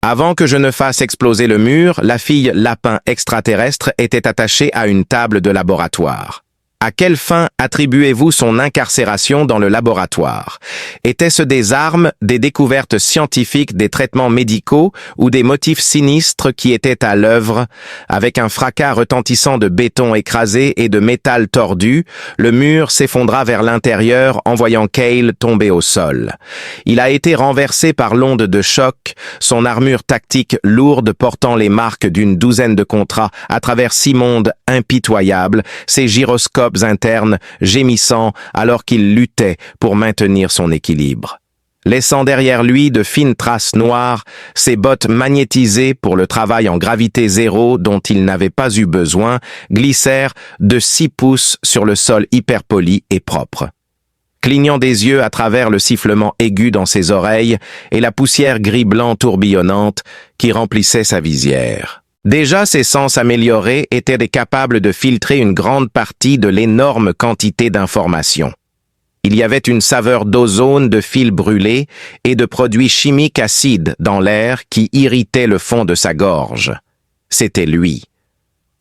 Avant que je ne fasse exploser le mur, la fille lapin extraterrestre était attachée à une table de laboratoire. À quelle fin attribuez-vous son incarcération dans le laboratoire? Était-ce des armes, des découvertes scientifiques, des traitements médicaux ou des motifs sinistres qui étaient à l'œuvre? Avec un fracas retentissant de béton écrasé et de métal tordu, le mur s'effondra vers l'intérieur, envoyant Cale tomber au sol. Il a été renversé par l'onde de choc, son armure tactique lourde portant les marques d'une douzaine de contrats à travers 6 mondes impitoyables, ses gyroscopes internes gémissant alors qu'il luttait pour maintenir son équilibre. Laissant derrière lui de fines traces noires, ses bottes magnétisées pour le travail en gravité zéro dont il n'avait pas eu besoin, glissèrent de 6 pouces sur le sol hyperpoli et propre. Clignant des yeux à travers le sifflement aigu dans ses oreilles et la poussière gris-blanc tourbillonnante qui remplissait sa visière. Déjà, ses sens améliorés étaient capables de filtrer une grande partie de l'énorme quantité d'informations. Il y avait une saveur d'ozone, de fils brûlés et de produits chimiques acides dans l'air qui irritait le fond de sa gorge. C'était lui.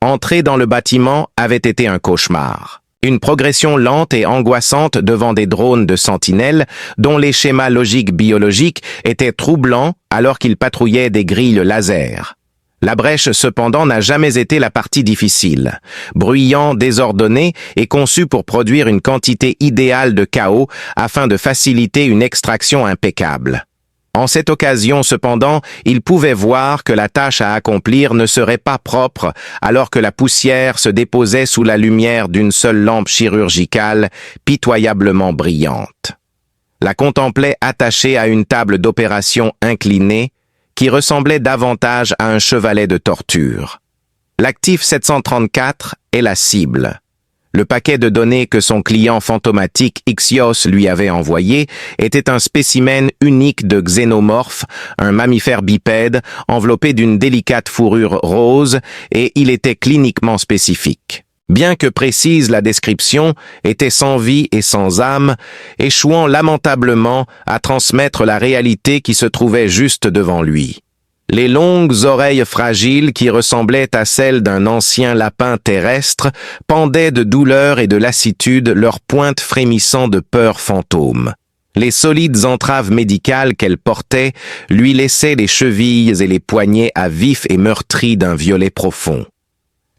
Entrer dans le bâtiment avait été un cauchemar. Une progression lente et angoissante devant des drones de sentinelles dont les schémas logiques biologiques étaient troublants alors qu'ils patrouillaient des grilles laser. La brèche, cependant, n'a jamais été la partie difficile. Bruyant, désordonné et conçu pour produire une quantité idéale de chaos afin de faciliter une extraction impeccable. En cette occasion, cependant, il pouvait voir que la tâche à accomplir ne serait pas propre alors que la poussière se déposait sous la lumière d'une seule lampe chirurgicale pitoyablement brillante. La contemplait attachée à une table d'opération inclinée qui ressemblait davantage à un chevalet de torture. L'actif 734 est la cible. Le paquet de données que son client fantomatique Ixios lui avait envoyé était un spécimen unique de xénomorphe, un mammifère bipède enveloppé d'une délicate fourrure rose, et il était cliniquement spécifique. Bien que précise, la description était sans vie et sans âme, échouant lamentablement à transmettre la réalité qui se trouvait juste devant lui. Les longues oreilles fragiles qui ressemblaient à celles d'un ancien lapin terrestre pendaient de douleur et de lassitude, leurs pointes frémissant de peur fantôme. Les solides entraves médicales qu'elle portait lui laissaient les chevilles et les poignets à vif et meurtris d'un violet profond.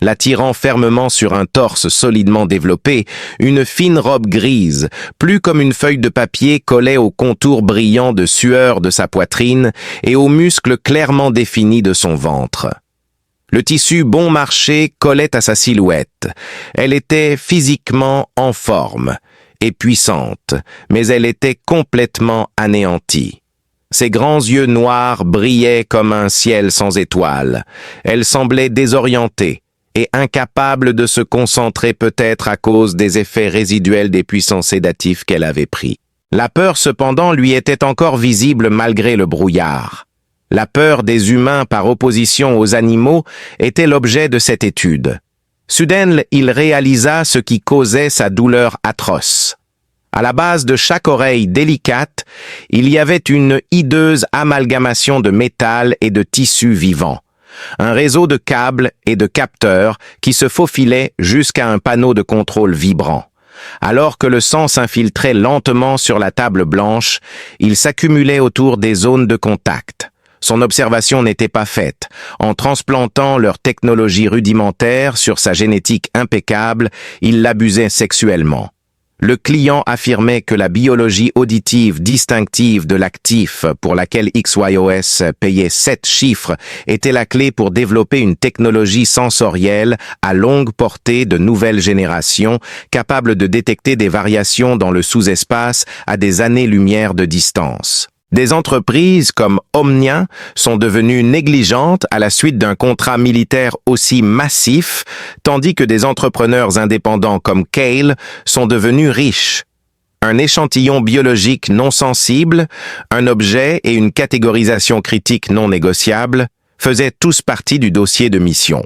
L'attirant fermement sur un torse solidement développé, une fine robe grise, plus comme une feuille de papier, collait aux contours brillants de sueur de sa poitrine et aux muscles clairement définis de son ventre. Le tissu bon marché collait à sa silhouette. Elle était physiquement en forme et puissante, mais elle était complètement anéantie. Ses grands yeux noirs brillaient comme un ciel sans étoiles. Elle semblait désorientée et incapable de se concentrer peut-être à cause des effets résiduels des puissants sédatifs qu'elle avait pris. La peur cependant lui était encore visible malgré le brouillard. La peur des humains par opposition aux animaux était l'objet de cette étude. Soudain, il réalisa ce qui causait sa douleur atroce. À la base de chaque oreille délicate, il y avait une hideuse amalgamation de métal et de tissus vivants. Un réseau de câbles et de capteurs qui se faufilait jusqu'à un panneau de contrôle vibrant. Alors que le sang s'infiltrait lentement sur la table blanche, il s'accumulait autour des zones de contact. Son observation n'était pas faite. En transplantant leur technologie rudimentaire sur sa génétique impeccable, il l'abusait sexuellement. Le client affirmait que la biologie auditive distinctive de l'actif pour laquelle XYOS payait 7 chiffres était la clé pour développer une technologie sensorielle à longue portée de nouvelle génération capable de détecter des variations dans le sous-espace à des années-lumière de distance. Des entreprises comme Omnia sont devenues négligentes à la suite d'un contrat militaire aussi massif, tandis que des entrepreneurs indépendants comme Cale sont devenus riches. Un échantillon biologique non sensible, un objet et une catégorisation critique non négociable faisaient tous partie du dossier de mission.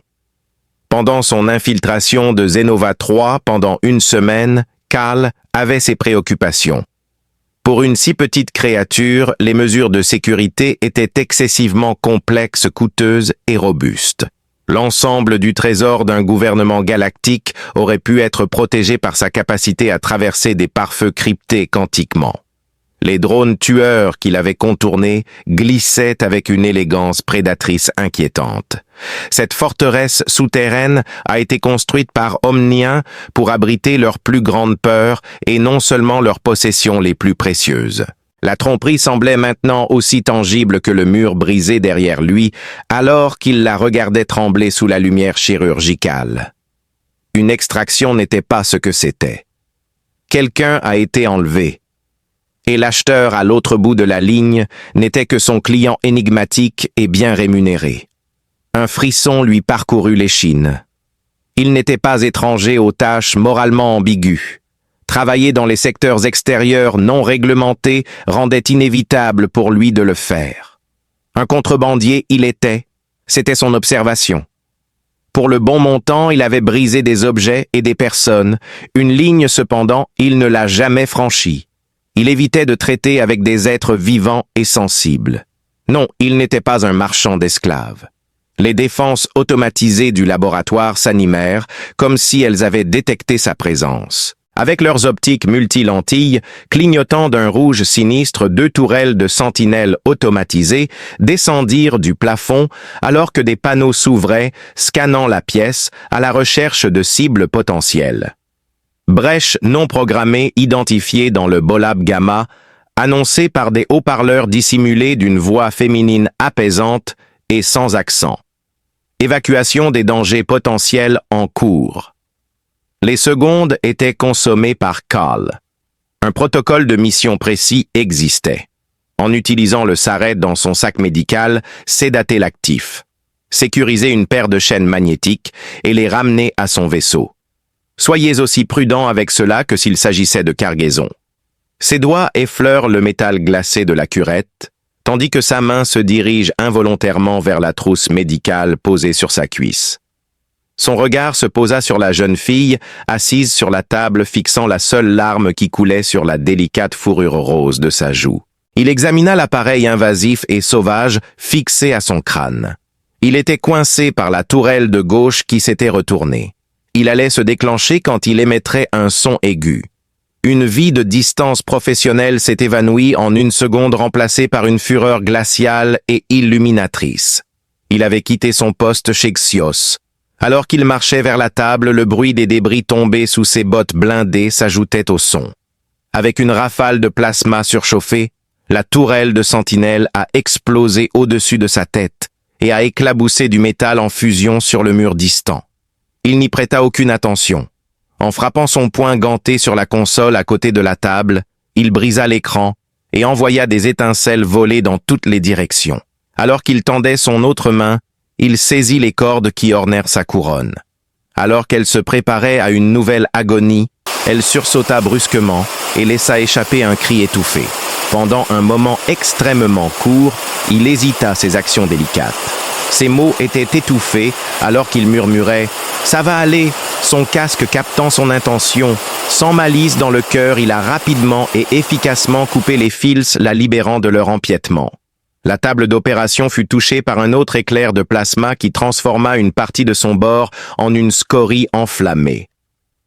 Pendant son infiltration de Zenova 3 pendant 1 semaine, Cale avait ses préoccupations. Pour une si petite créature, les mesures de sécurité étaient excessivement complexes, coûteuses et robustes. L'ensemble du trésor d'un gouvernement galactique aurait pu être protégé par sa capacité à traverser des pare-feux cryptés quantiquement. Les drones tueurs qu'il avait contournés glissaient avec une élégance prédatrice inquiétante. Cette forteresse souterraine a été construite par Omniens pour abriter leurs plus grandes peurs et non seulement leurs possessions les plus précieuses. La tromperie semblait maintenant aussi tangible que le mur brisé derrière lui, alors qu'il la regardait trembler sous la lumière chirurgicale. Une extraction n'était pas ce que c'était. Quelqu'un a été enlevé. Et l'acheteur à l'autre bout de la ligne n'était que son client énigmatique et bien rémunéré. Un frisson lui parcourut l'échine. Il n'était pas étranger aux tâches moralement ambiguës. Travailler dans les secteurs extérieurs non réglementés rendait inévitable pour lui de le faire. Un contrebandier, il était. C'était son observation. Pour le bon montant, il avait brisé des objets et des personnes. Une ligne, cependant, il ne l'a jamais franchie. Il évitait de traiter avec des êtres vivants et sensibles. Non, il n'était pas un marchand d'esclaves. Les défenses automatisées du laboratoire s'animèrent comme si elles avaient détecté sa présence. Avec leurs optiques multilentilles, clignotant d'un rouge sinistre, 2 tourelles de sentinelles automatisées descendirent du plafond alors que des panneaux s'ouvraient, scannant la pièce à la recherche de cibles potentielles. Brèche non programmée identifiée dans le Bolab Gamma, annoncée par des haut-parleurs dissimulés d'une voix féminine apaisante et sans accent. Évacuation des dangers potentiels en cours. Les secondes étaient consommées par Carl. Un protocole de mission précis existait. En utilisant le SARET dans son sac médical, sédater l'actif, sécuriser une paire de chaînes magnétiques et les ramener à son vaisseau. Soyez aussi prudent avec cela que s'il s'agissait de cargaison. Ses doigts effleurent le métal glacé de la curette, tandis que sa main se dirige involontairement vers la trousse médicale posée sur sa cuisse. Son regard se posa sur la jeune fille, assise sur la table, fixant la seule larme qui coulait sur la délicate fourrure rose de sa joue. Il examina l'appareil invasif et sauvage fixé à son crâne. Il était coincé par la tourelle de gauche qui s'était retournée. Il allait se déclencher quand il émettrait un son aigu. Une vie de distance professionnelle s'est évanouie en une seconde, remplacée par une fureur glaciale et illuminatrice. Il avait quitté son poste chez Xios. Alors qu'il marchait vers la table, le bruit des débris tombés sous ses bottes blindées s'ajoutait au son. Avec une rafale de plasma surchauffé, la tourelle de sentinelle a explosé au-dessus de sa tête et a éclaboussé du métal en fusion sur le mur distant. Il n'y prêta aucune attention. En frappant son poing ganté sur la console à côté de la table, il brisa l'écran et envoya des étincelles voler dans toutes les directions. Alors qu'il tendait son autre main, il saisit les cordes qui ornèrent sa couronne. Alors qu'elle se préparait à une nouvelle agonie, elle sursauta brusquement et laissa échapper un cri étouffé. Pendant un moment extrêmement court, il hésita ses actions délicates. Ses mots étaient étouffés alors qu'il murmurait « Ça va aller !» Son casque captant son intention. Sans malice dans le cœur, il a rapidement et efficacement coupé les fils, la libérant de leur empiètement. La table d'opération fut touchée par un autre éclair de plasma qui transforma une partie de son bord en une scorie enflammée.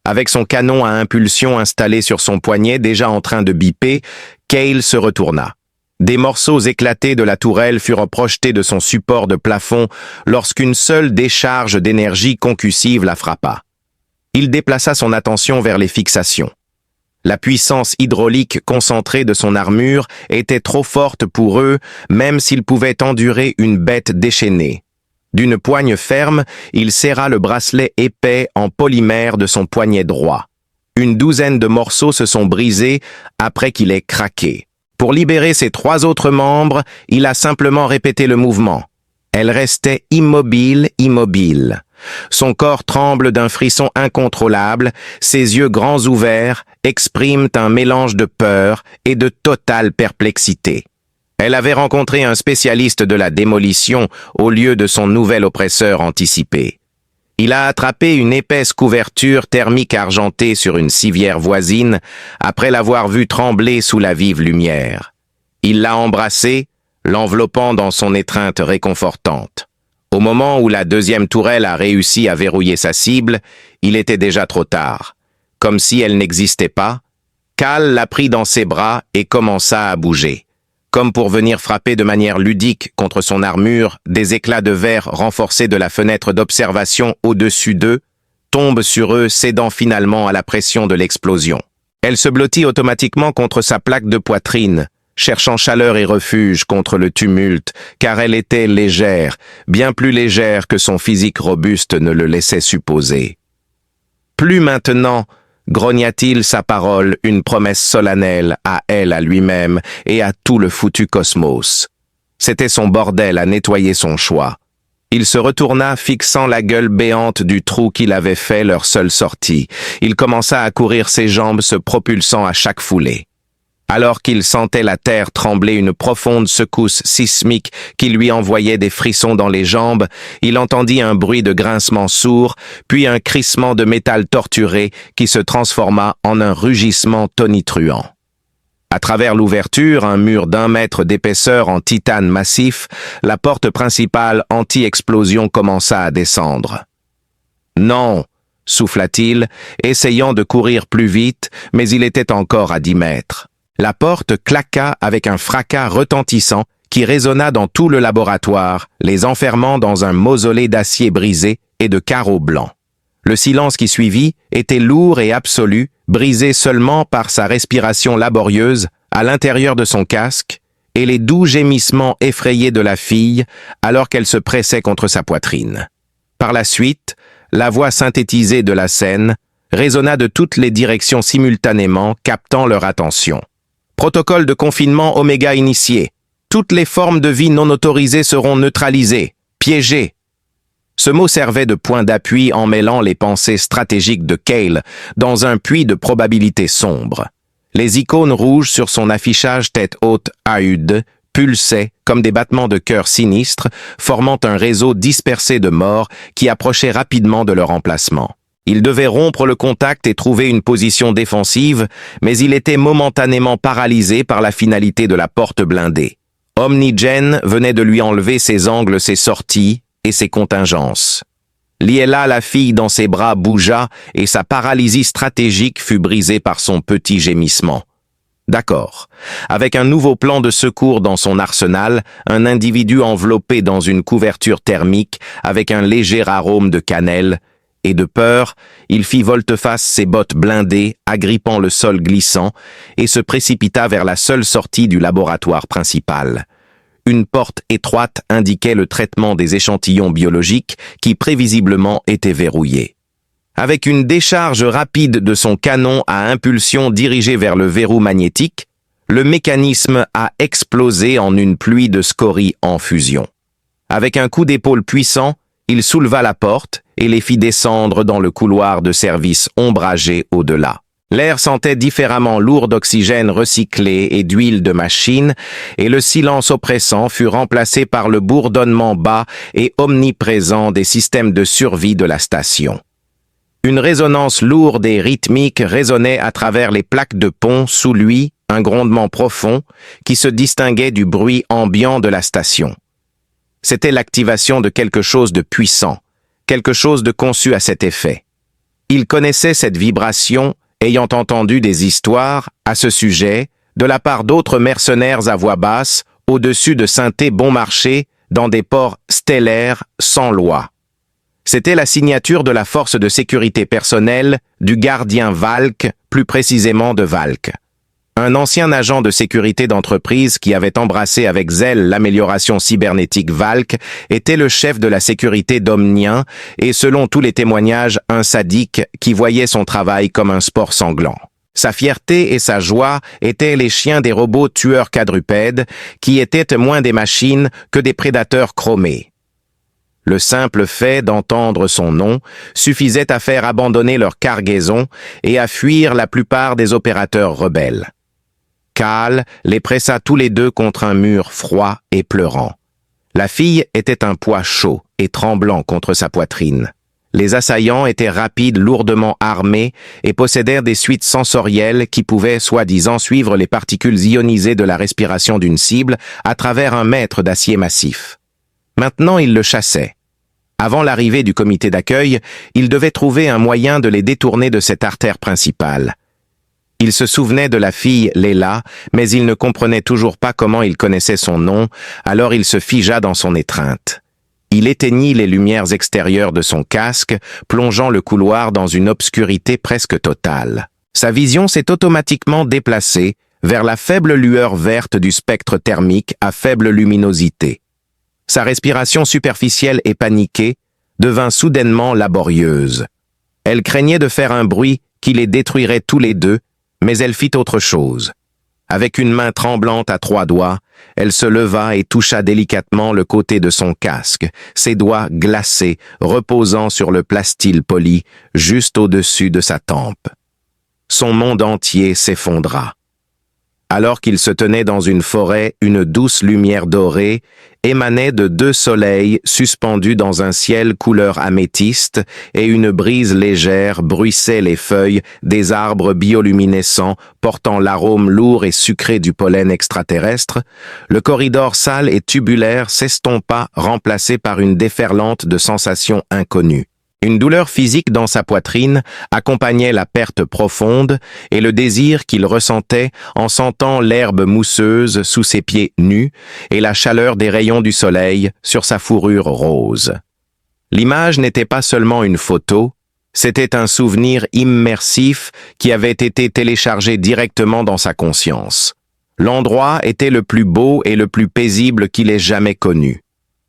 Avec son canon à impulsion installé sur son poignet déjà en train de biper, Cale se retourna. Des morceaux éclatés de la tourelle furent projetés de son support de plafond lorsqu'une seule décharge d'énergie concussive la frappa. Il déplaça son attention vers les fixations. La puissance hydraulique concentrée de son armure était trop forte pour eux, même s'ils pouvaient endurer une bête déchaînée. D'une poigne ferme, il serra le bracelet épais en polymère de son poignet droit. Une douzaine de morceaux se sont brisés après qu'il ait craqué. Pour libérer ses 3 autres membres, il a simplement répété le mouvement. Elle restait immobile. Son corps tremble d'un frisson incontrôlable, ses yeux grands ouverts expriment un mélange de peur et de totale perplexité. Elle avait rencontré un spécialiste de la démolition au lieu de son nouvel oppresseur anticipé. Il a attrapé une épaisse couverture thermique argentée sur une civière voisine après l'avoir vue trembler sous la vive lumière. Il l'a embrassée, l'enveloppant dans son étreinte réconfortante. Au moment où la deuxième tourelle a réussi à verrouiller sa cible, il était déjà trop tard. Comme si elle n'existait pas, Cal l'a pris dans ses bras et commença à bouger. Comme pour venir frapper de manière ludique contre son armure, des éclats de verre renforcés de la fenêtre d'observation au-dessus d'eux tombent sur eux, cédant finalement à la pression de l'explosion. Elle se blottit automatiquement contre sa plaque de poitrine, cherchant chaleur et refuge contre le tumulte, car elle était légère, bien plus légère que son physique robuste ne le laissait supposer. Plus maintenant, grogna-t-il sa parole, une promesse solennelle à elle, à lui-même et à tout le foutu cosmos. C'était son bordel à nettoyer son choix. Il se retourna, fixant la gueule béante du trou qu'il avait fait leur seule sortie. Il commença à courir, ses jambes se propulsant à chaque foulée. Alors qu'il sentait la terre trembler, une profonde secousse sismique qui lui envoyait des frissons dans les jambes, il entendit un bruit de grincement sourd, puis un crissement de métal torturé qui se transforma en un rugissement tonitruant. À travers l'ouverture, un mur d'1 mètre d'épaisseur en titane massif, la porte principale anti-explosion commença à descendre. « Non !» souffla-t-il, essayant de courir plus vite, mais il était encore à 10 mètres. La porte claqua avec un fracas retentissant qui résonna dans tout le laboratoire, les enfermant dans un mausolée d'acier brisé et de carreaux blancs. Le silence qui suivit était lourd et absolu, brisé seulement par sa respiration laborieuse à l'intérieur de son casque et les doux gémissements effrayés de la fille alors qu'elle se pressait contre sa poitrine. Par la suite, la voix synthétisée de la scène résonna de toutes les directions simultanément, captant leur attention. Protocole de confinement Oméga initié. Toutes les formes de vie non autorisées seront neutralisées, piégées. Ce mot servait de point d'appui en mêlant les pensées stratégiques de Cale dans un puits de probabilités sombres. Les icônes rouges sur son affichage tête haute AUD pulsaient comme des battements de cœur sinistres, formant un réseau dispersé de morts qui approchait rapidement de leur emplacement. Il devait rompre le contact et trouver une position défensive, mais il était momentanément paralysé par la finalité de la porte blindée. Omnigen venait de lui enlever ses angles, ses sorties et ses contingences. Liela, la fille dans ses bras, bougea et sa paralysie stratégique fut brisée par son petit gémissement. D'accord. Avec un nouveau plan de secours dans son arsenal, un individu enveloppé dans une couverture thermique avec un léger arôme de cannelle, et de peur, il fit volte-face ses bottes blindées, agrippant le sol glissant, et se précipita vers la seule sortie du laboratoire principal. Une porte étroite indiquait le traitement des échantillons biologiques qui prévisiblement étaient verrouillés. Avec une décharge rapide de son canon à impulsion dirigée vers le verrou magnétique, le mécanisme a explosé en une pluie de scories en fusion. Avec un coup d'épaule puissant, il souleva la porte et les fit descendre dans le couloir de service ombragé au-delà. L'air sentait différemment lourd d'oxygène recyclé et d'huile de machine, et le silence oppressant fut remplacé par le bourdonnement bas et omniprésent des systèmes de survie de la station. Une résonance lourde et rythmique résonnait à travers les plaques de pont sous lui, un grondement profond qui se distinguait du bruit ambiant de la station. C'était l'activation de quelque chose de puissant, quelque chose de conçu à cet effet. Il connaissait cette vibration, ayant entendu des histoires à ce sujet de la part d'autres mercenaires à voix basse, au-dessus de synthés bon marché, dans des ports stellaires sans loi. C'était la signature de la force de sécurité personnelle du gardien Valk, plus précisément de Valk. Un ancien agent de sécurité d'entreprise qui avait embrassé avec zèle l'amélioration cybernétique Valk était le chef de la sécurité d'Omnien et selon tous les témoignages, un sadique qui voyait son travail comme un sport sanglant. Sa fierté et sa joie étaient les chiens des robots tueurs quadrupèdes qui étaient moins des machines que des prédateurs chromés. Le simple fait d'entendre son nom suffisait à faire abandonner leur cargaison et à fuir la plupart des opérateurs rebelles. Cal les pressa tous les deux contre un mur froid et pleurant. La fille était un poids chaud et tremblant contre sa poitrine. Les assaillants étaient rapides, lourdement armés et possédèrent des suites sensorielles qui pouvaient soi-disant suivre les particules ionisées de la respiration d'une cible à travers un mètre d'acier massif. Maintenant, ils le chassaient. Avant l'arrivée du comité d'accueil, ils devaient trouver un moyen de les détourner de cette artère principale. Il se souvenait de la fille Léla, mais il ne comprenait toujours pas comment il connaissait son nom, alors il se figea dans son étreinte. Il éteignit les lumières extérieures de son casque, plongeant le couloir dans une obscurité presque totale. Sa vision s'est automatiquement déplacée vers la faible lueur verte du spectre thermique à faible luminosité. Sa respiration superficielle et paniquée devint soudainement laborieuse. Elle craignait de faire un bruit qui les détruirait tous les deux, mais elle fit autre chose. Avec une main tremblante à 3 doigts, elle se leva et toucha délicatement le côté de son casque, ses doigts glacés, reposant sur le plastil poli, juste au-dessus de sa tempe. Son monde entier s'effondra. Alors qu'il se tenait dans une forêt, une douce lumière dorée émanait de 2 soleils suspendus dans un ciel couleur améthyste et une brise légère bruissait les feuilles des arbres bioluminescents portant l'arôme lourd et sucré du pollen extraterrestre. Le corridor sale et tubulaire s'estompa, remplacé par une déferlante de sensations inconnues. Une douleur physique dans sa poitrine accompagnait la perte profonde et le désir qu'il ressentait en sentant l'herbe mousseuse sous ses pieds nus et la chaleur des rayons du soleil sur sa fourrure rose. L'image n'était pas seulement une photo, c'était un souvenir immersif qui avait été téléchargé directement dans sa conscience. L'endroit était le plus beau et le plus paisible qu'il ait jamais connu.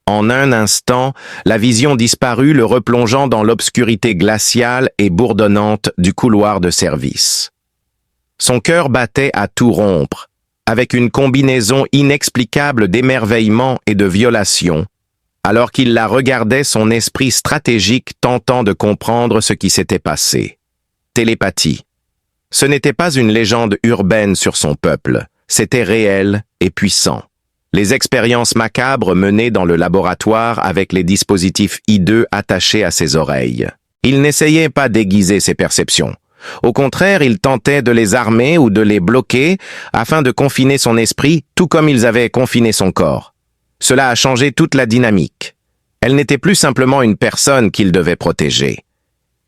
En un instant, la vision disparut, le replongeant dans l'obscurité glaciale et bourdonnante du couloir de service. Son cœur battait à tout rompre, avec une combinaison inexplicable d'émerveillement et de violation, alors qu'il la regardait, son esprit stratégique tentant de comprendre ce qui s'était passé. Télépathie. Ce n'était pas une légende urbaine sur son peuple, c'était réel et puissant. Les expériences macabres menées dans le laboratoire avec les dispositifs hideux attachés à ses oreilles. Il n'essayait pas d'aiguiser ses perceptions. Au contraire, il tentait de les armer ou de les bloquer afin de confiner son esprit, tout comme ils avaient confiné son corps. Cela a changé toute la dynamique. Elle n'était plus simplement une personne qu'il devait protéger.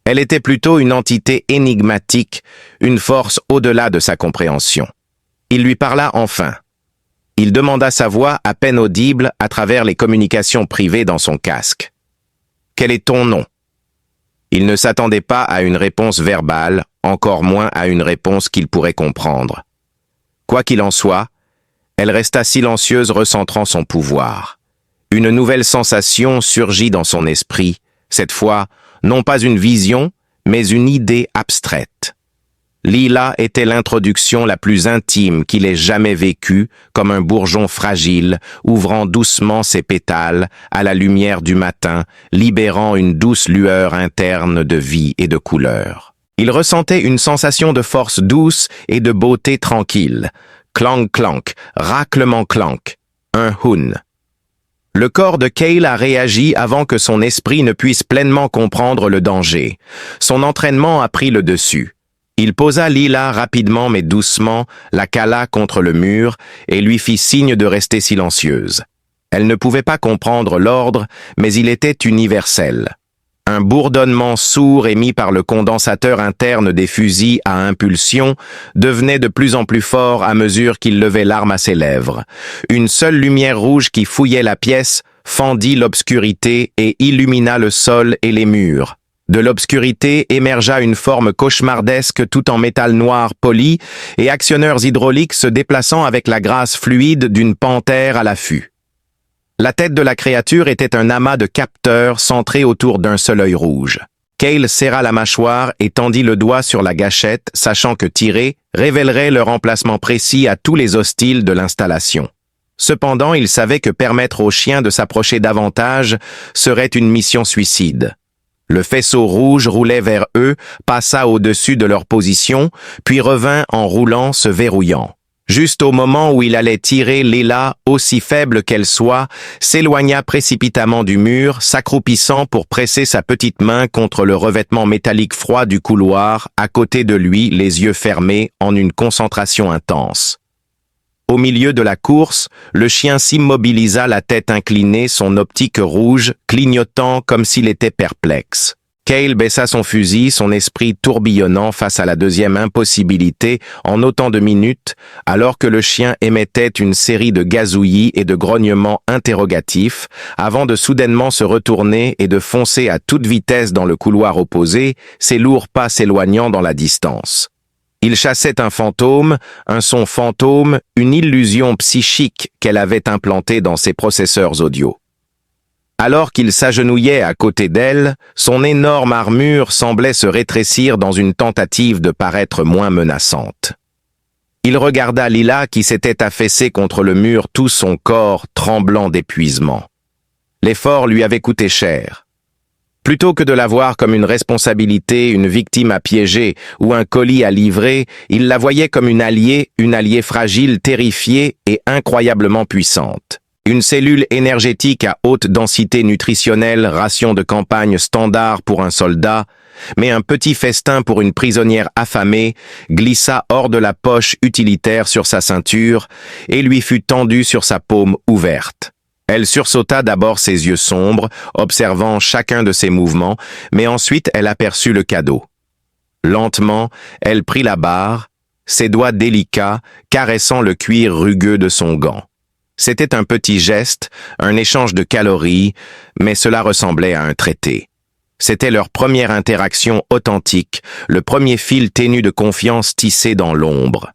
Elle était plutôt une entité énigmatique, une force au-delà de sa compréhension. Il lui parla enfin. Il demanda sa voix à peine audible à travers les communications privées dans son casque. « Quel est ton nom ?» Il ne s'attendait pas à une réponse verbale, encore moins à une réponse qu'il pourrait comprendre. Quoi qu'il en soit, elle resta silencieuse, recentrant son pouvoir. Une nouvelle sensation surgit dans son esprit, cette fois, non pas une vision, mais une idée abstraite. Lila était l'introduction la plus intime qu'il ait jamais vécue, comme un bourgeon fragile, ouvrant doucement ses pétales à la lumière du matin, libérant une douce lueur interne de vie et de couleur. Il ressentait une sensation de force douce et de beauté tranquille. Clank-clank, raclement-clank, un hun. Le corps de Cale a réagi avant que son esprit ne puisse pleinement comprendre le danger. Son entraînement a pris le dessus. Il posa Lila rapidement mais doucement, la cala contre le mur et lui fit signe de rester silencieuse. Elle ne pouvait pas comprendre l'ordre, mais il était universel. Un bourdonnement sourd émis par le condensateur interne des fusils à impulsion devenait de plus en plus fort à mesure qu'il levait l'arme à ses lèvres. Une seule lumière rouge qui fouillait la pièce fendit l'obscurité et illumina le sol et les murs. De l'obscurité émergea une forme cauchemardesque tout en métal noir poli et actionneurs hydrauliques se déplaçant avec la grâce fluide d'une panthère à l'affût. La tête de la créature était un amas de capteurs centrés autour d'un seul œil rouge. Cale serra la mâchoire et tendit le doigt sur la gâchette, sachant que tirer révélerait leur emplacement précis à tous les hostiles de l'installation. Cependant, il savait que permettre aux chiens de s'approcher davantage serait une mission suicide. Le faisceau rouge roulait vers eux, passa au-dessus de leur position, puis revint en roulant, se verrouillant. Juste au moment où il allait tirer, Leela, aussi faible qu'elle soit, s'éloigna précipitamment du mur, s'accroupissant pour presser sa petite main contre le revêtement métallique froid du couloir, à côté de lui, les yeux fermés, en une concentration intense. Au milieu de la course, le chien s'immobilisa, la tête inclinée, son optique rouge, clignotant comme s'il était perplexe. Cale baissa son fusil, son esprit tourbillonnant face à la deuxième impossibilité en autant de minutes, alors que le chien émettait une série de gazouillis et de grognements interrogatifs, avant de soudainement se retourner et de foncer à toute vitesse dans le couloir opposé, ses lourds pas s'éloignant dans la distance. Il chassait un fantôme, un son fantôme, une illusion psychique qu'elle avait implantée dans ses processeurs audio. Alors qu'il s'agenouillait à côté d'elle, son énorme armure semblait se rétrécir dans une tentative de paraître moins menaçante. Il regarda Leela qui s'était affaissée contre le mur, tout son corps tremblant d'épuisement. L'effort lui avait coûté cher. Plutôt que de la voir comme une responsabilité, une victime à piéger ou un colis à livrer, il la voyait comme une alliée fragile, terrifiée et incroyablement puissante. Une cellule énergétique à haute densité nutritionnelle, ration de campagne standard pour un soldat, mais un petit festin pour une prisonnière affamée, glissa hors de la poche utilitaire sur sa ceinture et lui fut tendue sur sa paume ouverte. Elle sursauta d'abord ses yeux sombres, observant chacun de ses mouvements, mais ensuite elle aperçut le cadeau. Lentement, elle prit la barre, ses doigts délicats caressant le cuir rugueux de son gant. C'était un petit geste, un échange de calories, mais cela ressemblait à un traité. C'était leur première interaction authentique, le premier fil ténu de confiance tissé dans l'ombre.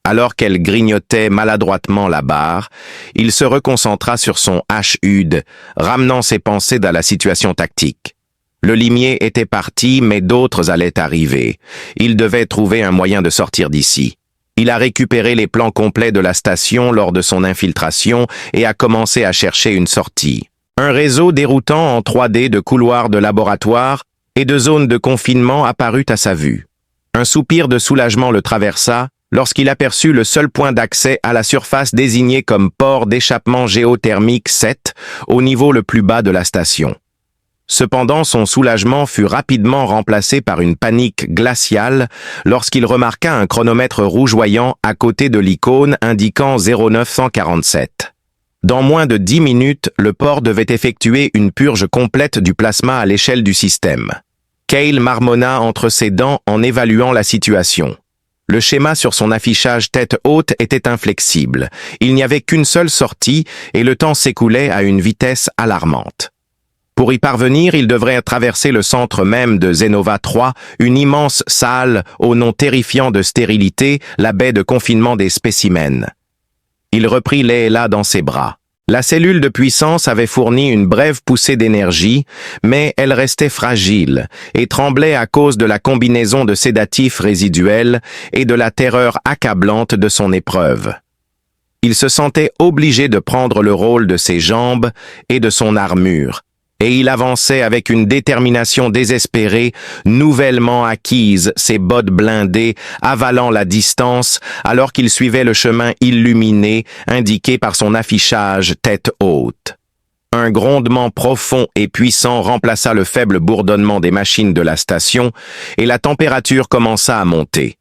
Alors qu'elle grignotait maladroitement la barre, il se reconcentra sur son HUD, ramenant ses pensées dans la situation tactique. Le limier était parti, mais d'autres allaient arriver. Il devait trouver un moyen de sortir d'ici. Il a récupéré les plans complets de la station lors de son infiltration et a commencé à chercher une sortie. Un réseau déroutant en 3D de couloirs de laboratoire et de zones de confinement apparut à sa vue. Un soupir de soulagement le traversa lorsqu'il aperçut le seul point d'accès à la surface désignée comme port d'échappement géothermique 7, au niveau le plus bas de la station. Cependant, son soulagement fut rapidement remplacé par une panique glaciale lorsqu'il remarqua un chronomètre rougeoyant à côté de l'icône indiquant 0947. Dans moins de 10 minutes, le port devait effectuer une purge complète du plasma à l'échelle du système. Cale marmonna entre ses dents en évaluant la situation. Le schéma sur son affichage tête haute était inflexible. Il n'y avait qu'une seule sortie et le temps s'écoulait à une vitesse alarmante. Pour y parvenir, il devrait traverser le centre même de Zenova 3, une immense salle au nom terrifiant de stérilité, la baie de confinement des spécimens. Il reprit Leela dans ses bras. La cellule de puissance avait fourni une brève poussée d'énergie, mais elle restait fragile et tremblait à cause de la combinaison de sédatifs résiduels et de la terreur accablante de son épreuve. Il se sentait obligé de prendre le rôle de ses jambes et de son armure, et il avançait avec une détermination désespérée, nouvellement acquise, ses bottes blindées, avalant la distance, alors qu'il suivait le chemin illuminé, indiqué par son affichage tête haute. Un grondement profond et puissant remplaça le faible bourdonnement des machines de la station, et la température commença à monter.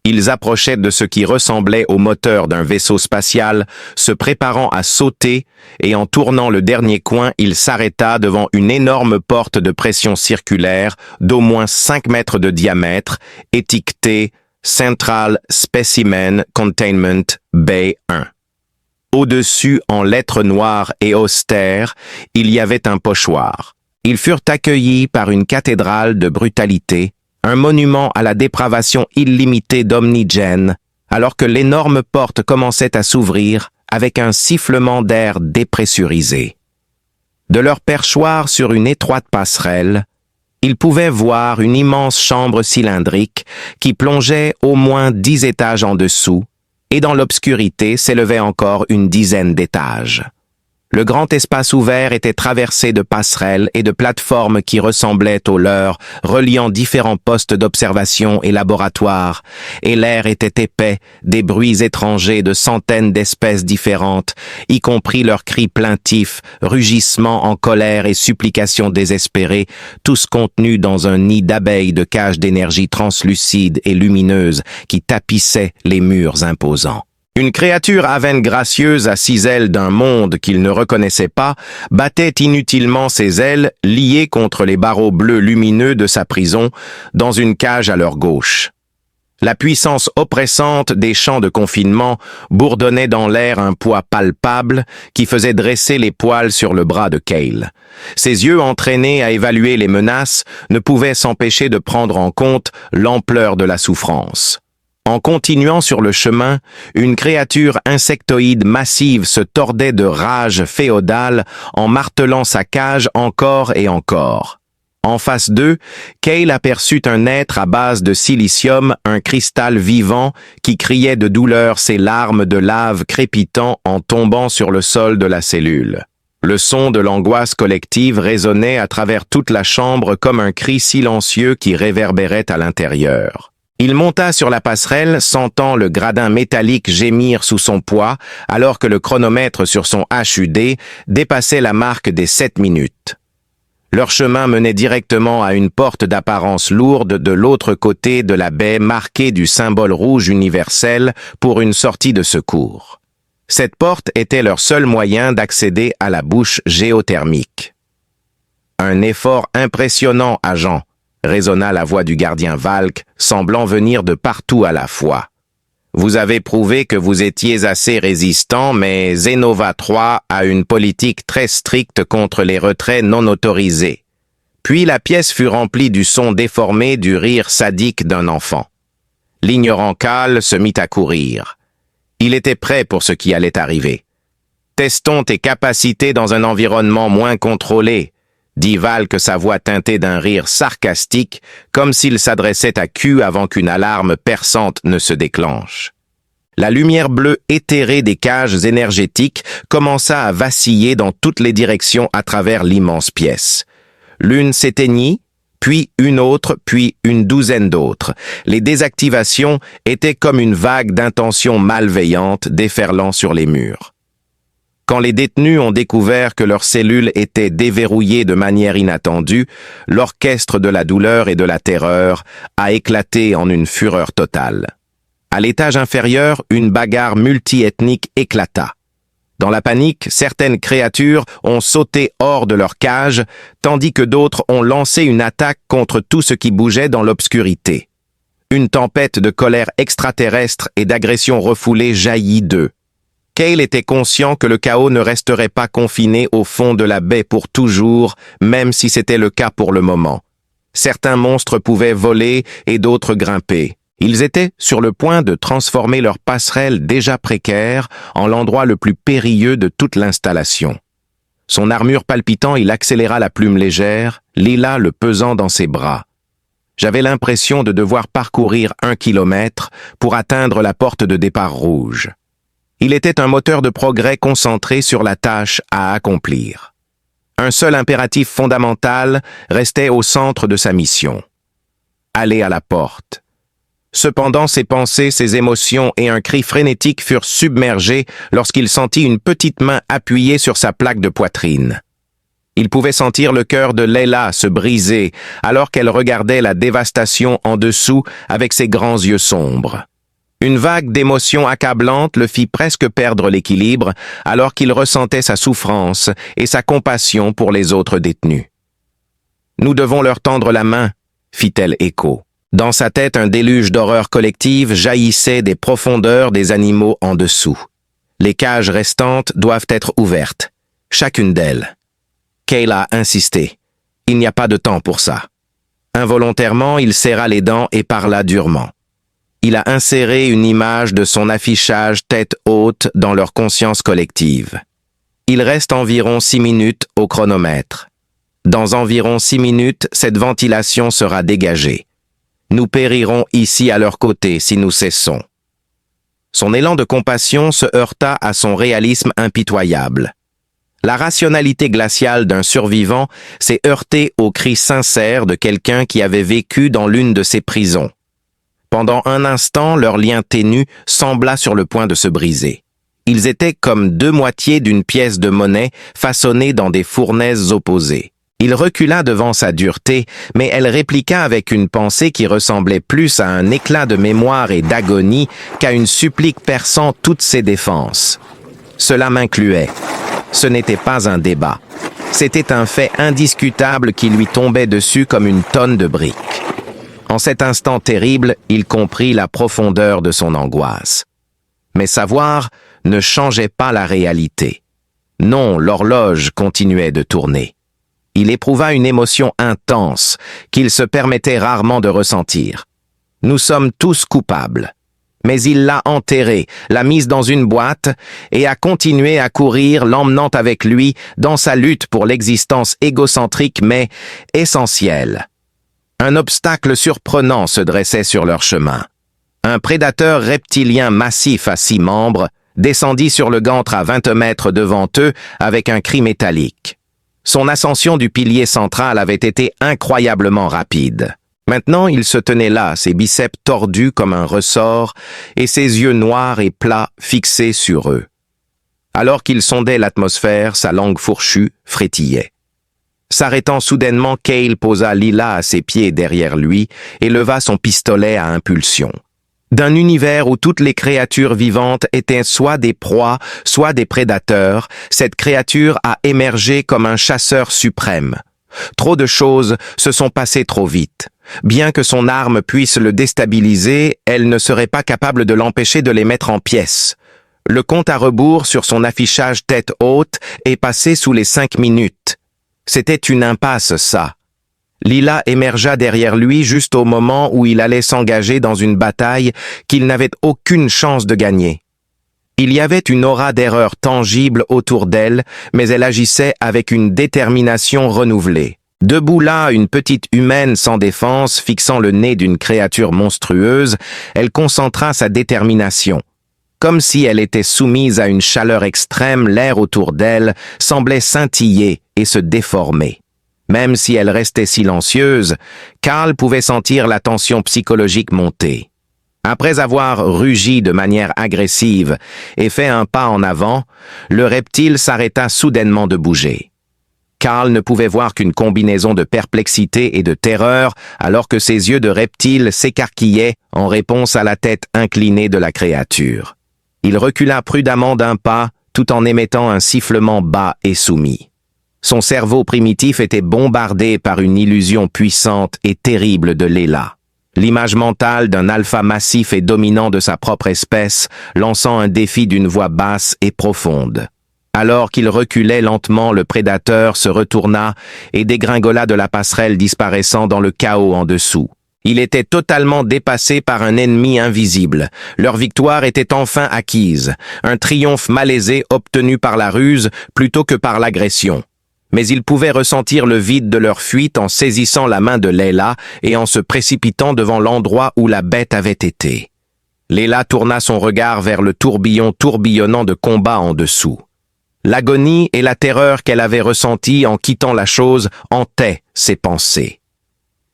Ils approchaient de ce qui ressemblait au moteur d'un vaisseau spatial, se préparant à sauter, et en tournant le dernier coin, il s'arrêta devant une énorme porte de pression circulaire d'au moins 5 mètres de diamètre, étiquetée Central Specimen Containment Bay 1. Au-dessus, en lettres noires et austères, il y avait un pochoir. Ils furent accueillis par une cathédrale de brutalité, un monument à la dépravation illimitée d'Omnigen, alors que l'énorme porte commençait à s'ouvrir avec un sifflement d'air dépressurisé. De leur perchoir sur une étroite passerelle, ils pouvaient voir une immense chambre cylindrique qui plongeait au moins 10 étages en dessous, et dans l'obscurité s'élevait encore une dizaine d'étages. Le grand espace ouvert était traversé de passerelles et de plateformes qui ressemblaient aux leurs, reliant différents postes d'observation et laboratoires, et l'air était épais, des bruits étrangers de centaines d'espèces différentes, y compris leurs cris plaintifs, rugissements en colère et supplications désespérées, tous contenus dans un nid d'abeilles de cages d'énergie translucide et lumineuse qui tapissaient les murs imposants. Une créature à veine gracieuse à 6 ailes d'un monde qu'il ne reconnaissait pas battait inutilement ses ailes liées contre les barreaux bleus lumineux de sa prison dans une cage à leur gauche. La puissance oppressante des champs de confinement bourdonnait dans l'air un poids palpable qui faisait dresser les poils sur le bras de Cale. Ses yeux entraînés à évaluer les menaces ne pouvaient s'empêcher de prendre en compte l'ampleur de la souffrance. En continuant sur le chemin, une créature insectoïde massive se tordait de rage féodale en martelant sa cage encore et encore. En face d'eux, Cale aperçut un être à base de silicium, un cristal vivant, qui criait de douleur ses larmes de lave crépitant en tombant sur le sol de la cellule. Le son de l'angoisse collective résonnait à travers toute la chambre comme un cri silencieux qui réverbérait à l'intérieur. Il monta sur la passerelle, sentant le gradin métallique gémir sous son poids, alors que le chronomètre sur son HUD dépassait la marque des 7 minutes. Leur chemin menait directement à une porte d'apparence lourde de l'autre côté de la baie marquée du symbole rouge universel pour une sortie de secours. Cette porte était leur seul moyen d'accéder à la bouche géothermique. Un effort impressionnant, agent, résonna la voix du gardien Valk, semblant venir de partout à la fois. Vous avez prouvé que vous étiez assez résistant, mais Zenova 3 a une politique très stricte contre les retraits non autorisés. Puis la pièce fut remplie du son déformé du rire sadique d'un enfant. L'ignorant Cale se mit à courir. Il était prêt pour ce qui allait arriver. Testons tes capacités dans un environnement moins contrôlé, dit Valk, sa voix teintée d'un rire sarcastique, comme s'il s'adressait à Q avant qu'une alarme perçante ne se déclenche. La lumière bleue éthérée des cages énergétiques commença à vaciller dans toutes les directions à travers l'immense pièce. L'une s'éteignit, puis une autre, puis une douzaine d'autres. Les désactivations étaient comme une vague d'intentions malveillantes déferlant sur les murs. Quand les détenus ont découvert que leurs cellules étaient déverrouillées de manière inattendue, l'orchestre de la douleur et de la terreur a éclaté en une fureur totale. À l'étage inférieur, une bagarre multiethnique éclata. Dans la panique, certaines créatures ont sauté hors de leur cage, tandis que d'autres ont lancé une attaque contre tout ce qui bougeait dans l'obscurité. Une tempête de colère extraterrestre et d'agression refoulée jaillit d'eux. Cale était conscient que le chaos ne resterait pas confiné au fond de la baie pour toujours, même si c'était le cas pour le moment. Certains monstres pouvaient voler et d'autres grimper. Ils étaient sur le point de transformer leur passerelle déjà précaire en l'endroit le plus périlleux de toute l'installation. Son armure palpitant, il accéléra la plume légère, Lila le pesant dans ses bras. J'avais l'impression de devoir parcourir 1 kilomètre pour atteindre la porte de départ rouge. Il était un moteur de progrès concentré sur la tâche à accomplir. Un seul impératif fondamental restait au centre de sa mission. Aller à la porte. Cependant, ses pensées, ses émotions et un cri frénétique furent submergés lorsqu'il sentit une petite main appuyée sur sa plaque de poitrine. Il pouvait sentir le cœur de Layla se briser alors qu'elle regardait la dévastation en dessous avec ses grands yeux sombres. Une vague d'émotions accablantes le fit presque perdre l'équilibre alors qu'il ressentait sa souffrance et sa compassion pour les autres détenus. « Nous devons leur tendre la main », fit-elle écho. Dans sa tête, un déluge d'horreur collective jaillissait des profondeurs des animaux en dessous. Les cages restantes doivent être ouvertes, chacune d'elles. Cale a insisté. Il n'y a pas de temps pour ça. Involontairement, il serra les dents et parla durement. Il a inséré une image de son affichage tête haute dans leur conscience collective. Il reste environ 6 minutes au chronomètre. Dans environ 6 minutes, cette ventilation sera dégagée. Nous périrons ici à leur côté si nous cessons. Son élan de compassion se heurta à son réalisme impitoyable. La rationalité glaciale d'un survivant s'est heurtée aux cris sincères de quelqu'un qui avait vécu dans l'une de ces prisons. Pendant un instant, leur lien ténu sembla sur le point de se briser. Ils étaient comme deux moitiés d'une pièce de monnaie façonnée dans des fournaises opposées. Il recula devant sa dureté, mais elle répliqua avec une pensée qui ressemblait plus à un éclat de mémoire et d'agonie qu'à une supplique perçant toutes ses défenses. Cela m'incluait. Ce n'était pas un débat. C'était un fait indiscutable qui lui tombait dessus comme une tonne de briques. En cet instant terrible, il comprit la profondeur de son angoisse. Mais savoir ne changeait pas la réalité. Non, l'horloge continuait de tourner. Il éprouva une émotion intense qu'il se permettait rarement de ressentir. Nous sommes tous coupables. Mais il l'a enterrée, l'a mise dans une boîte et a continué à courir, l'emmenant avec lui dans sa lutte pour l'existence égocentrique mais essentielle. Un obstacle surprenant se dressait sur leur chemin. Un prédateur reptilien massif à 6 membres descendit sur le gantre à 20 mètres devant eux avec un cri métallique. Son ascension du pilier central avait été incroyablement rapide. Maintenant, il se tenait là, ses biceps tordus comme un ressort et ses yeux noirs et plats fixés sur eux. Alors qu'il sondait l'atmosphère, sa langue fourchue frétillait. S'arrêtant soudainement, Cale posa Lila à ses pieds derrière lui et leva son pistolet à impulsion. D'un univers où toutes les créatures vivantes étaient soit des proies, soit des prédateurs, cette créature a émergé comme un chasseur suprême. Trop de choses se sont passées trop vite. Bien que son arme puisse le déstabiliser, elle ne serait pas capable de l'empêcher de les mettre en pièces. Le compte à rebours sur son affichage tête haute est passé sous les 5 minutes. C'était une impasse, ça. Lila émergea derrière lui juste au moment où il allait s'engager dans une bataille qu'il n'avait aucune chance de gagner. Il y avait une aura d'erreur tangible autour d'elle, mais elle agissait avec une détermination renouvelée. Debout là, une petite humaine sans défense, fixant le nez d'une créature monstrueuse, elle concentra sa détermination. Comme si elle était soumise à une chaleur extrême, l'air autour d'elle semblait scintiller et se déformer. Même si elle restait silencieuse, Carl pouvait sentir la tension psychologique monter. Après avoir rugi de manière agressive et fait un pas en avant, le reptile s'arrêta soudainement de bouger. Carl ne pouvait voir qu'une combinaison de perplexité et de terreur alors que ses yeux de reptile s'écarquillaient en réponse à la tête inclinée de la créature. Il recula prudemment d'un pas tout en émettant un sifflement bas et soumis. Son cerveau primitif était bombardé par une illusion puissante et terrible de Leela. L'image mentale d'un alpha massif et dominant de sa propre espèce, lançant un défi d'une voix basse et profonde. Alors qu'il reculait lentement, le prédateur se retourna et dégringola de la passerelle disparaissant dans le chaos en dessous. Il était totalement dépassé par un ennemi invisible. Leur victoire était enfin acquise, un triomphe malaisé obtenu par la ruse plutôt que par l'agression. Mais ils pouvaient ressentir le vide de leur fuite en saisissant la main de Leela et en se précipitant devant l'endroit où la bête avait été. Leela tourna son regard vers le tourbillon tourbillonnant de combat en dessous. L'agonie et la terreur qu'elle avait ressentie en quittant la chose hantaient ses pensées.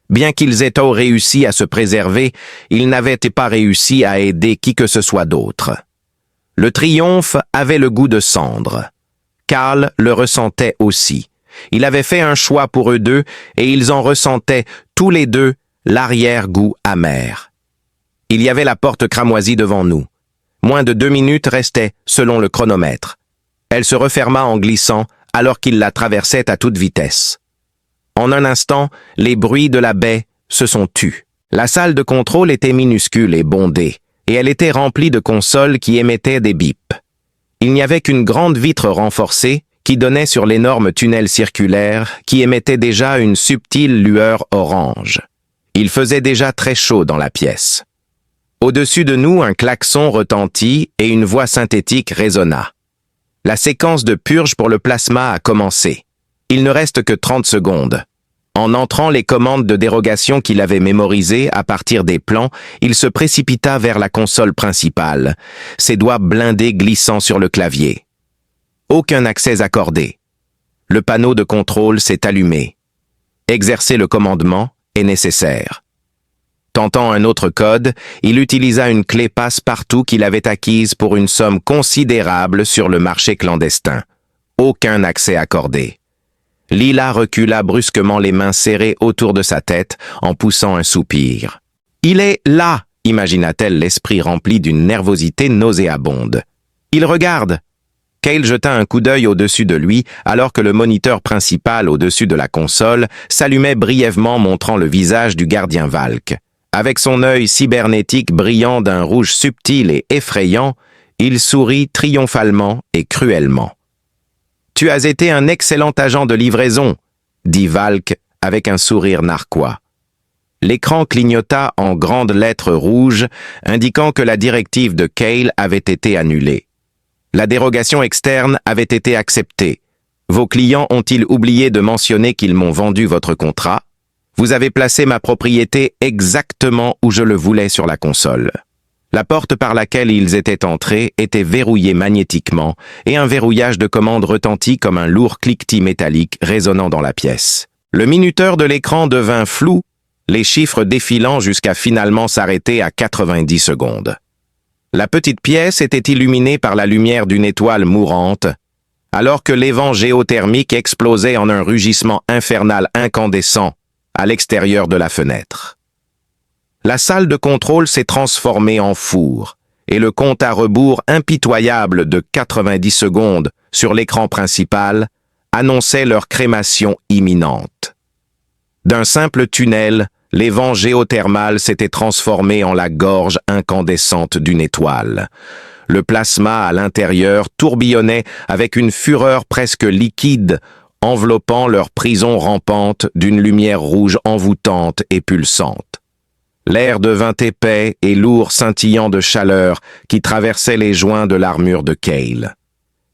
Bien qu'ils aient réussi à se préserver, ils n'avaient pas réussi à aider qui que ce soit d'autre. Le triomphe avait le goût de cendre. Carl le ressentait aussi. Il avait fait un choix pour eux deux et ils en ressentaient tous les deux l'arrière-goût amer. Il y avait la porte cramoisie devant nous. Moins de 2 minutes restaient selon le chronomètre. Elle se referma en glissant alors qu'ils la traversaient à toute vitesse. En un instant, les bruits de la baie se sont tus. La salle de contrôle était minuscule et bondée, et elle était remplie de consoles qui émettaient des bips. Il n'y avait qu'une grande vitre renforcée qui donnait sur l'énorme tunnel circulaire qui émettait déjà une subtile lueur orange. Il faisait déjà très chaud dans la pièce. Au-dessus de nous, un klaxon retentit et une voix synthétique résonna. La séquence de purge pour le plasma a commencé. Il ne reste que 30 secondes. En entrant les commandes de dérogation qu'il avait mémorisées à partir des plans, il se précipita vers la console principale, ses doigts blindés glissant sur le clavier. Aucun accès accordé. Le panneau de contrôle s'est allumé. Exercer le commandement est nécessaire. Tentant un autre code, il utilisa une clé passe-partout qu'il avait acquise pour une somme considérable sur le marché clandestin. Aucun accès accordé. Lila recula brusquement les mains serrées autour de sa tête en poussant un soupir. « Il est là !» imagina-t-elle, l'esprit rempli d'une nervosité nauséabonde. « Il regarde !» Cale jeta un coup d'œil au-dessus de lui alors que le moniteur principal au-dessus de la console s'allumait brièvement, montrant le visage du gardien Valk. Avec son œil cybernétique brillant d'un rouge subtil et effrayant, il sourit triomphalement et cruellement. « Tu as été un excellent agent de livraison », dit Valk avec un sourire narquois. L'écran clignota en grandes lettres rouges, indiquant que la directive de Cale avait été annulée. La dérogation externe avait été acceptée. Vos clients ont-ils oublié de mentionner qu'ils m'ont vendu votre contrat? Vous avez placé ma propriété exactement où je le voulais sur la console. La porte par laquelle ils étaient entrés était verrouillée magnétiquement et un verrouillage de commande retentit comme un lourd cliquetis métallique résonnant dans la pièce. Le minuteur de l'écran devint flou, les chiffres défilant jusqu'à finalement s'arrêter à 90 secondes. La petite pièce était illuminée par la lumière d'une étoile mourante, alors que l'évent géothermique explosait en un rugissement infernal incandescent à l'extérieur de la fenêtre. La salle de contrôle s'est transformée en four, et le compte à rebours impitoyable de 90 secondes sur l'écran principal annonçait leur crémation imminente. D'un simple tunnel, l'évent géothermal s'était transformé en la gorge incandescente d'une étoile. Le plasma à l'intérieur tourbillonnait avec une fureur presque liquide, enveloppant leur prison rampante d'une lumière rouge envoûtante et pulsante. L'air devint épais et lourd, scintillant de chaleur qui traversait les joints de l'armure de Cale.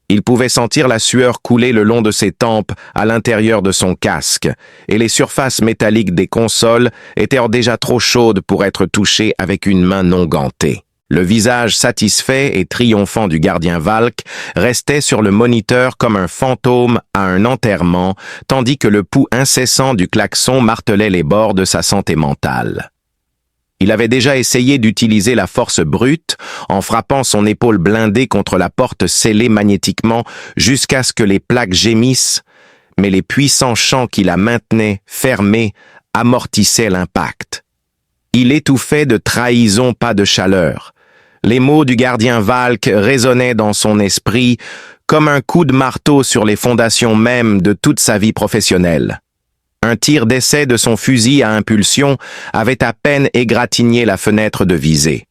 Il pouvait sentir la sueur couler le long de ses tempes à l'intérieur de son casque, et les surfaces métalliques des consoles étaient déjà trop chaudes pour être touchées avec une main non gantée. Le visage satisfait et triomphant du gardien Valk restait sur le moniteur comme un fantôme à un enterrement, tandis que le pouls incessant du klaxon martelait les bords de sa santé mentale. Il avait déjà essayé d'utiliser la force brute en frappant son épaule blindée contre la porte scellée magnétiquement jusqu'à ce que les plaques gémissent, mais les puissants champs qui la maintenaient fermée amortissaient l'impact. Il étouffait de trahison, pas de chaleur. Les mots du gardien Valk résonnaient dans son esprit comme un coup de marteau sur les fondations mêmes de toute sa vie professionnelle. Un tir d'essai de son fusil à impulsion avait à peine égratigné la fenêtre de visée.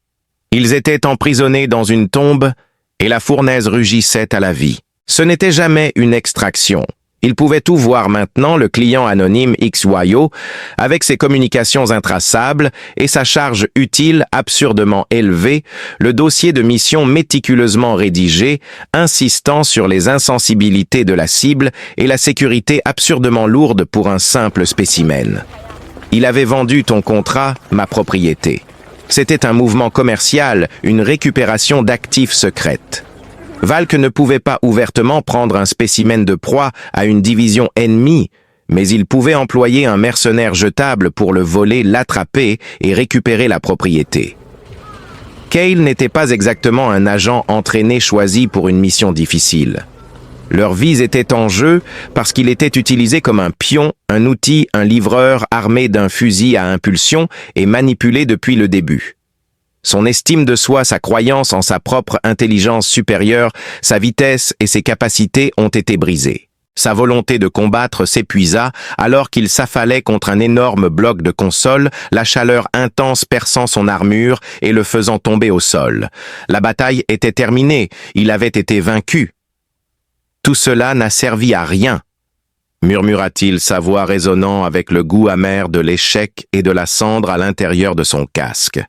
Ils étaient emprisonnés dans une tombe et la fournaise rugissait à la vie. Ce n'était jamais une extraction. Il pouvait tout voir maintenant, le client anonyme XYO, avec ses communications intraçables et sa charge utile absurdement élevée, le dossier de mission méticuleusement rédigé, insistant sur les insensibilités de la cible et la sécurité absurdement lourde pour un simple spécimen. Il avait vendu ton contrat, ma propriété. C'était un mouvement commercial, une récupération d'actifs secrètes. Valk ne pouvait pas ouvertement prendre un spécimen de proie à une division ennemie, mais il pouvait employer un mercenaire jetable pour le voler, l'attraper et récupérer la propriété. Cale n'était pas exactement un agent entraîné choisi pour une mission difficile. Leur vie était en jeu parce qu'il était utilisé comme un pion, un outil, un livreur armé d'un fusil à impulsion et manipulé depuis le début. Son estime de soi, sa croyance en sa propre intelligence supérieure, sa vitesse et ses capacités ont été brisées. Sa volonté de combattre s'épuisa alors qu'il s'affalait contre un énorme bloc de console, la chaleur intense perçant son armure et le faisant tomber au sol. La bataille était terminée, il avait été vaincu. Tout cela n'a servi à rien, murmura-t-il, sa voix résonnant avec le goût amer de l'échec et de la cendre à l'intérieur de son casque.